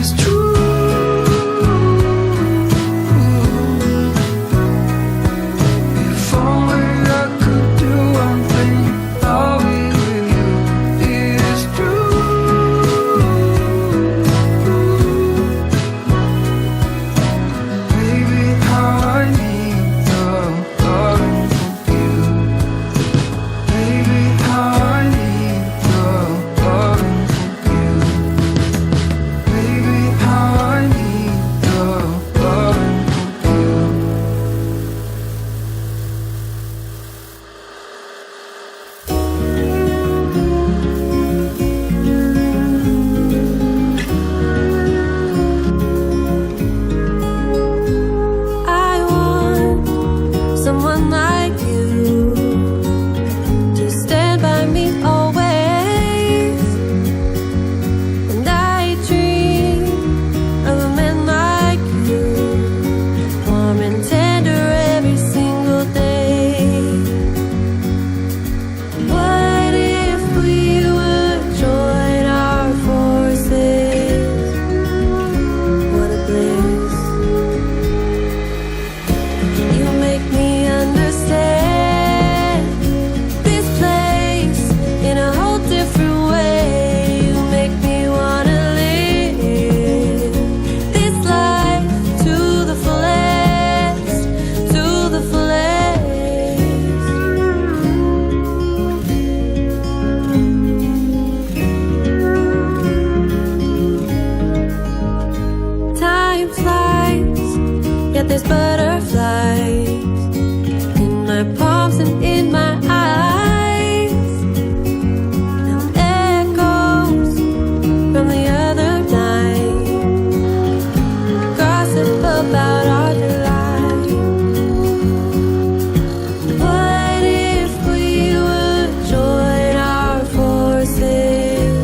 is true. If only I could do one thing, I'll be with you. It is true. Baby, how I need the loving from you. Baby, how I need the loving from you. Baby, how I need the loving from you. I want someone like you to stand by me always. And I dream of a man like you, warm and tender every single day. What if we would join our forces? What a bliss. You make me understand this place in a whole different way. You make me wanna live this life to the fullest, to the fullest. Time flies, yet there's butterflies in my palms and in my eyes, and echoes from the other night gossip about our delight. What if we would join our forces?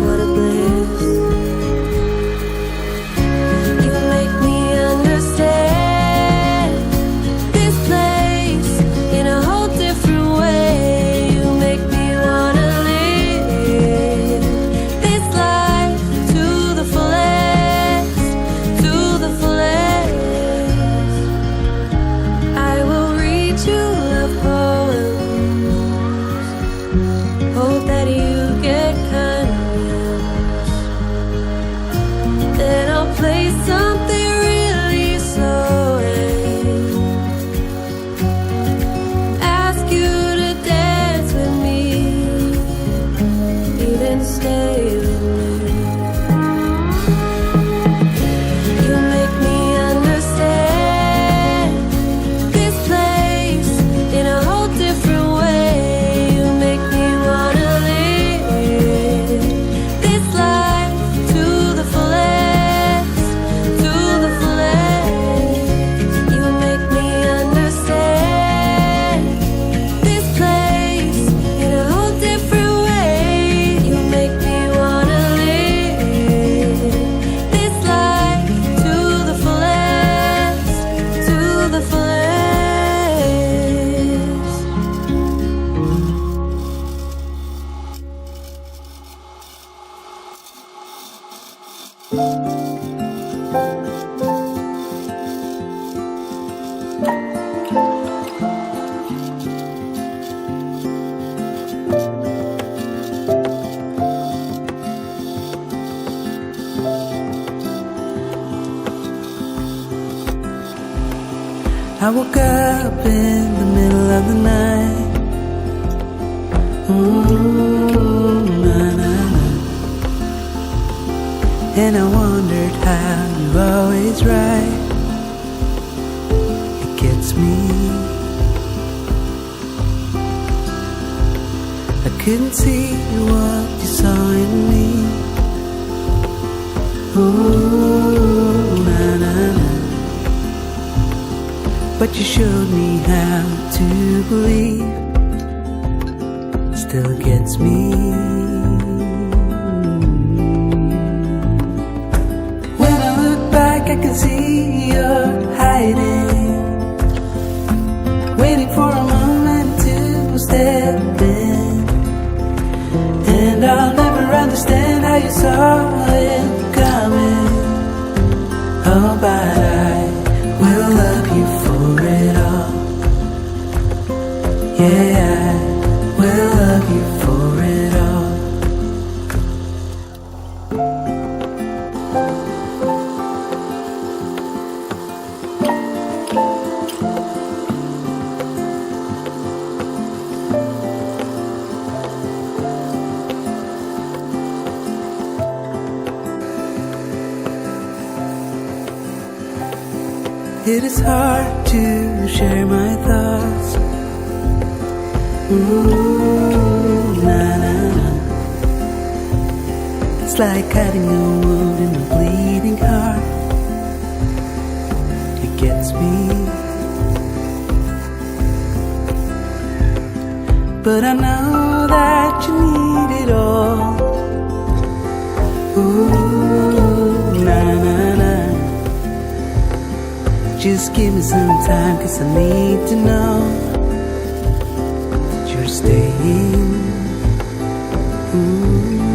What a bliss. You make me understand this place in a whole different way. You make me wanna live this life to the fullest, to the fullest. I will read you love poems, hope that you get convinced. Then I'll play something really slow and ask you to dance with me, even stay with me. You make me understand this place in a whole different way. You make me wanna live this life to the fullest, to the fullest. You make me understand this place in a whole different way. You make me wanna live this life to the fullest, to the fullest. I woke up in the middle of the night. Na-na-na. And I wondered how you're always right. It gets me. I couldn't see what you saw in me. Na-na-na. But you showed me how to believe. Still gets me. When I look back, I can see you're hiding, waiting for a moment to step in. And I'll never understand how you saw it. Oh, but I will love you for it all. Yeah, I will love you for it all. It is hard to share my thoughts. Ooh, nah, nah, nah. It's like cutting a wound in a bleeding heart. It gets me, but I know that you need it all. Ooh, nah, nah, nah. Just give me some time, 'cause I need to know that you're staying. Ooh.